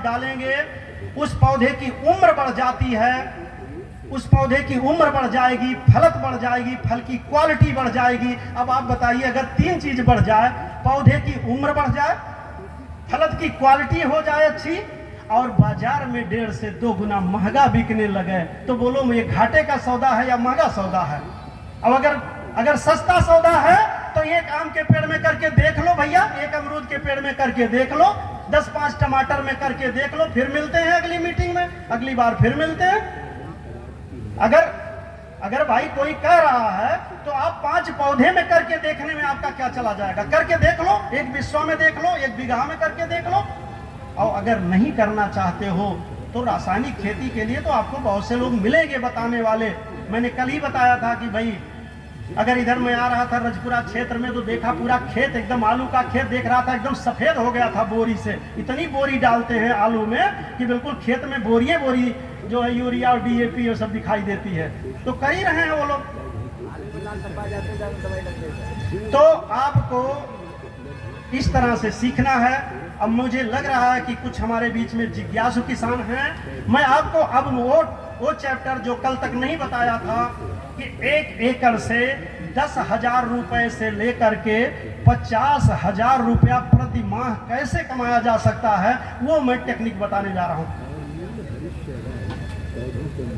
डालेंगे उस पौधे की उम्र बढ़ जाती है, उस पौधे की उम्र बढ़ जाएगी, फलत बढ़ जाएगी, फल की क्वालिटी बढ़ जाएगी। अब आप बताइए, अगर 3 चीज बढ़ जाए, पौधे की उम्र बढ़ जाए, फलत की क्वालिटी हो जाए अच्छी, और बाजार में 1.5 से 2 गुना महंगा बिकने लगे, तो बोलो ये घाटे का सौदा है या महंगा सौदा है? अब अगर सस्ता सौदा है तो एक आम के पेड़ में करके देख लो भैया, एक अमरूद के पेड़ में करके देख लो, 10-5 टमाटर में करके देख लो, फिर मिलते हैं अगली मीटिंग में, अगली बार फिर मिलते हैं। अगर भाई कोई कह रहा है तो आप 5 पौधे में करके देखने में आपका क्या चला जाएगा? करके देख लो, 1 बिस्वा में देख लो, 1 बीघा में करके देख लो। और अगर नहीं करना चाहते हो तो रासायनिक खेती के लिए तो आपको बहुत से लोग मिलेंगे बताने वाले। मैंने कल ही बताया था कि भाई अगर इधर मैं आ रहा था रजपुरा क्षेत्र में तो देखा पूरा खेत एकदम आलू का खेत देख रहा था, एकदम सफेद हो गया था बोरी से। इतनी बोरी डालते हैं आलू में कि बिल्कुल खेत में बोरी जो है यूरिया और डीएपी और सब दिखाई देती है। तो कर ही रहे हैं वो लोग। तो आपको इस तरह से सीखना है। अब मुझे लग रहा है कि कुछ हमारे बीच में जिज्ञासु किसान हैं। मैं आपको अब वो चैप्टर जो कल तक नहीं बताया था कि 1 एकड़ से 10,000 रुपए से लेकर के 50,000 रुपया प्रति माह कैसे कमाया जा सकता है, वो मैं टेक्निक बताने जा रहा हूं।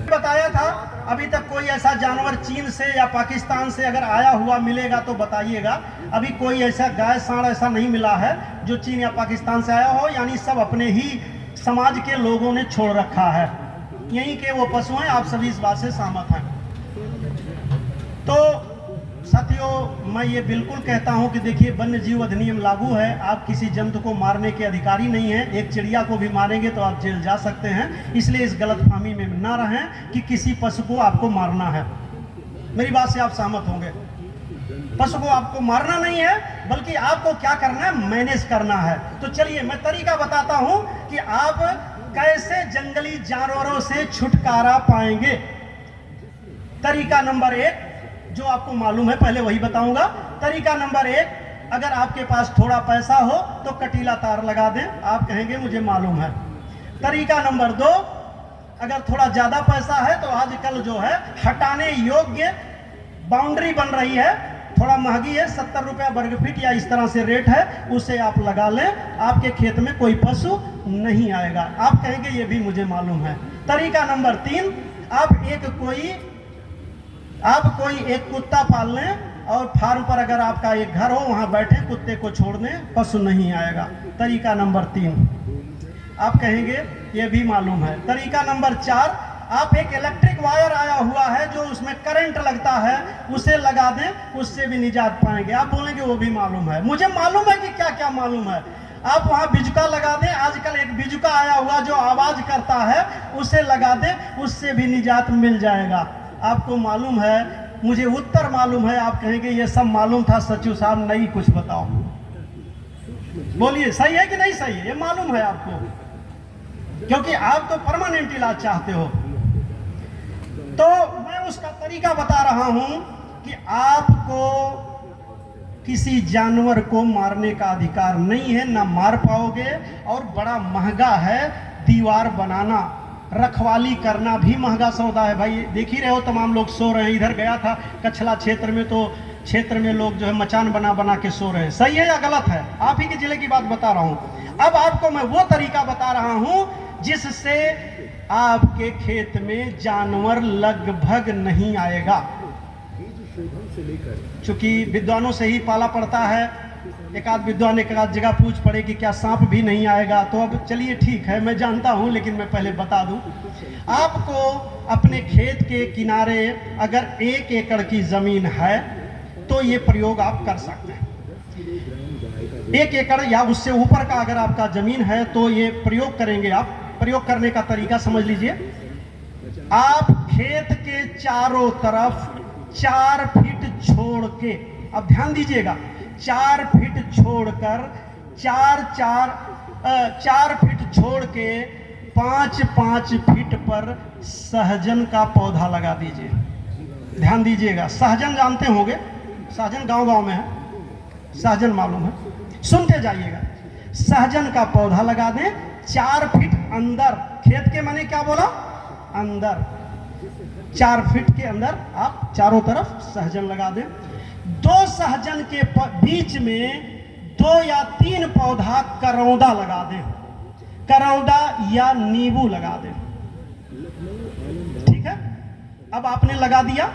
बताया था अभी तक कोई ऐसा जानवर चीन से या पाकिस्तान से अगर आया हुआ मिलेगा तो बताइएगा। अभी कोई ऐसा गाय सांड ऐसा नहीं मिला है जो चीन या पाकिस्तान से आया हो, यानी सब अपने ही समाज के लोगों ने छोड़ रखा है। यहीं के वो पशु हैं, आप सभी इस बात से सहमत हैं। तो साथियों, मैं ये बिल्कुल कहता हूं कि देखिए, वन्य जीव अधिनियम लागू है। आप किसी जंतु को मारने के अधिकारी नहीं हैं। एक चिड़िया को भी मारेंगे तो आप जेल जा सकते हैं। इसलिए इस गलतफहमी में ना रहें कि किसी पशु को आपको मारना है। मेरी बात से आप सहमत होंगे। पशु को आपको मारना नहीं है, बल्कि आपको क्या करना है, मैनेज करना है। तो चलिए मैं तरीका बताता हूं कि आप कैसे जंगली जानवरों से छुटकारा पाएंगे। तरीका नंबर 1 जो आपको मालूम है पहले वही बताऊंगा। तरीका नंबर 1, अगर आपके पास थोड़ा पैसा हो तो कटीला तार लगा दें, आप कहेंगे मुझे मालूम है। तरीका नंबर 2, अगर थोड़ा ज्यादा पैसा है तो आजकल जो है हटाने योग्य बाउंड्री बन रही है, थोड़ा महंगी है, 70 रुपया वर्ग फीट या इस तरह से रेट है, उसे आप लगा लें, आपके खेत में कोई पशु नहीं आएगा। आप कहेंगे ये भी मुझे मालूम है। तरीका नंबर 3, आप कोई एक कुत्ता पाल लें और फार्म पर अगर आपका एक घर हो वहां बैठे कुत्ते को छोड़ दें, पशु नहीं आएगा। तरीका नंबर 3, आप कहेंगे ये भी मालूम है। तरीका नंबर 4, आप एक इलेक्ट्रिक वायर आया हुआ है जो उसमें करंट लगता है, उसे लगा दें, उससे भी निजात पाएंगे। आप बोलेंगे वो भी मालूम है। मुझे मालूम है कि क्या क्या मालूम है। आप वहां बिजुका लगा दें, आजकल एक बिजुका आया हुआ जो आवाज करता है, उसे लगा दें, उससे भी निजात मिल जाएगा। आपको मालूम है, मुझे उत्तर मालूम है। आप कहेंगे ये सब मालूम था सचिव साहब, नहीं कुछ बताओ। बोलिए सही है कि नहीं सही है? ये मालूम है आपको, क्योंकि आप तो परमानेंट इलाज चाहते हो। तो मैं उसका तरीका बता रहा हूं कि आपको किसी जानवर को मारने का अधिकार नहीं है, ना मार पाओगे, और बड़ा महंगा है दीवार बनाना, रखवाली करना भी महंगा सौदा है भाई। देख ही रहे हो तमाम लोग सो रहे हैं। इधर गया था कछला क्षेत्र में, तो क्षेत्र में लोग जो है मचान बना बना के सो रहे हैं। सही है या गलत है? आप ही के जिले की बात बता रहा हूं। अब आपको मैं वो तरीका बता रहा हूं जिससे आपके खेत में जानवर लगभग नहीं आएगा। चूंकि विद्वानों से ही पाला पड़ता है, एक आध विद्वान एक आध जगह पूछ पड़े कि क्या सांप भी नहीं आएगा, तो अब चलिए ठीक है, मैं जानता हूं, लेकिन मैं पहले बता दूं। आपको अपने खेत के किनारे अगर 1 एकड़ की जमीन है तो ये प्रयोग आप कर सकते हैं। 1 एकड़ या उससे ऊपर का अगर आपका जमीन है तो ये प्रयोग करेंगे आप। प्रयोग करने का तरीका समझ लीजिए। आप खेत के चारों तरफ 4 फीट छोड़ के, अब ध्यान दीजिएगा, 4 फीट छोड़कर 4 फीट छोड़ के 5-5 फीट पर सहजन का पौधा लगा दीजिए। ध्यान दीजिएगा, सहजन जानते होंगे, सहजन गांव-गांव में है, सहजन मालूम है, सुनते जाइएगा। सहजन का पौधा लगा दें 4 फीट अंदर, खेत के मैंने क्या बोला, अंदर 4 फीट के अंदर आप चारों तरफ सहजन लगा दें। 2 सहजन के बीच में 2 या 3 पौधा करौंदा लगा दें, करौंदा या नींबू लगा दें। ठीक है, अब आपने लगा दिया,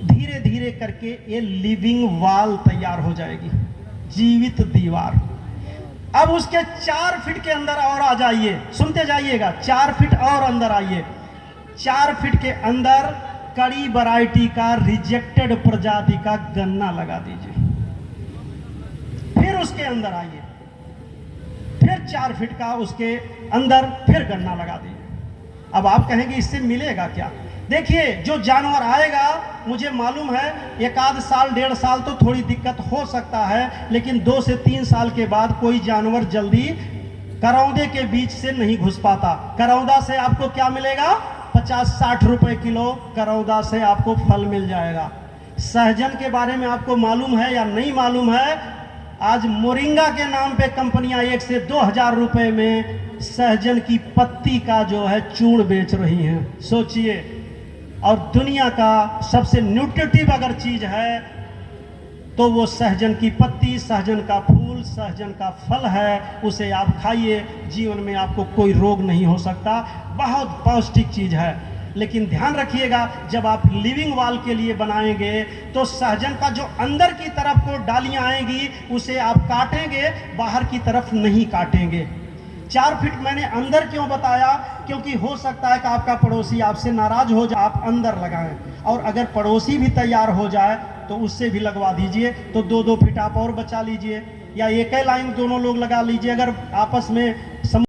धीरे धीरे करके ये लिविंग वॉल तैयार हो जाएगी, जीवित दीवार। अब उसके 4 फीट के अंदर और आ जाइए, सुनते जाइएगा, 4 फीट और अंदर आइए। 4 फीट के अंदर कड़ी वैरायटी का रिजेक्टेड प्रजाति का गन्ना लगा दीजिए। फिर उसके अंदर आइए, फिर 4 फीट का उसके अंदर फिर गन्ना लगा दीजिए। अब आप कहेंगे इससे मिलेगा क्या? देखिए, जो जानवर आएगा, मुझे मालूम है 1 आध साल 1.5 साल तो थोड़ी दिक्कत हो सकता है, लेकिन 2 से 3 साल के बाद कोई जानवर जल्दी करौंदे के बीच से नहीं घुस पाता। करौंदा से आपको क्या मिलेगा? 50-60 रुपए किलो करौंदा से आपको फल मिल जाएगा। सहजन के बारे में आपको मालूम है या नहीं मालूम है? आज मोरिंगा के नाम पे कंपनियां 1 से 2 हजार रुपए में सहजन की पत्ती का जो है चूर्ण बेच रही हैं। सोचिए, और दुनिया का सबसे न्यूट्रिटिव अगर चीज है तो वो सहजन की पत्ती, सहजन का फूल, सहजन का फल है। उसे आप खाइए, जीवन में आपको कोई रोग नहीं हो सकता। बहुत पौष्टिक चीज है। लेकिन ध्यान रखिएगा, जब आप लिविंग वॉल के लिए बनाएंगे तो सहजन का जो अंदर की तरफ को डालियां आएंगी उसे आप काटेंगे, बाहर की तरफ नहीं काटेंगे। 4 फीट मैंने अंदर क्यों बताया? क्योंकि हो सकता है कि आपका पड़ोसी आपसे नाराज हो जाए, आप अंदर लगाएं। और अगर पड़ोसी भी तैयार हो जाए तो उससे भी लगवा दीजिए, तो 2-2 फीट आप और बचा लीजिए, या एक ही लाइन दोनों लोग लगा लीजिए। अगर आपस में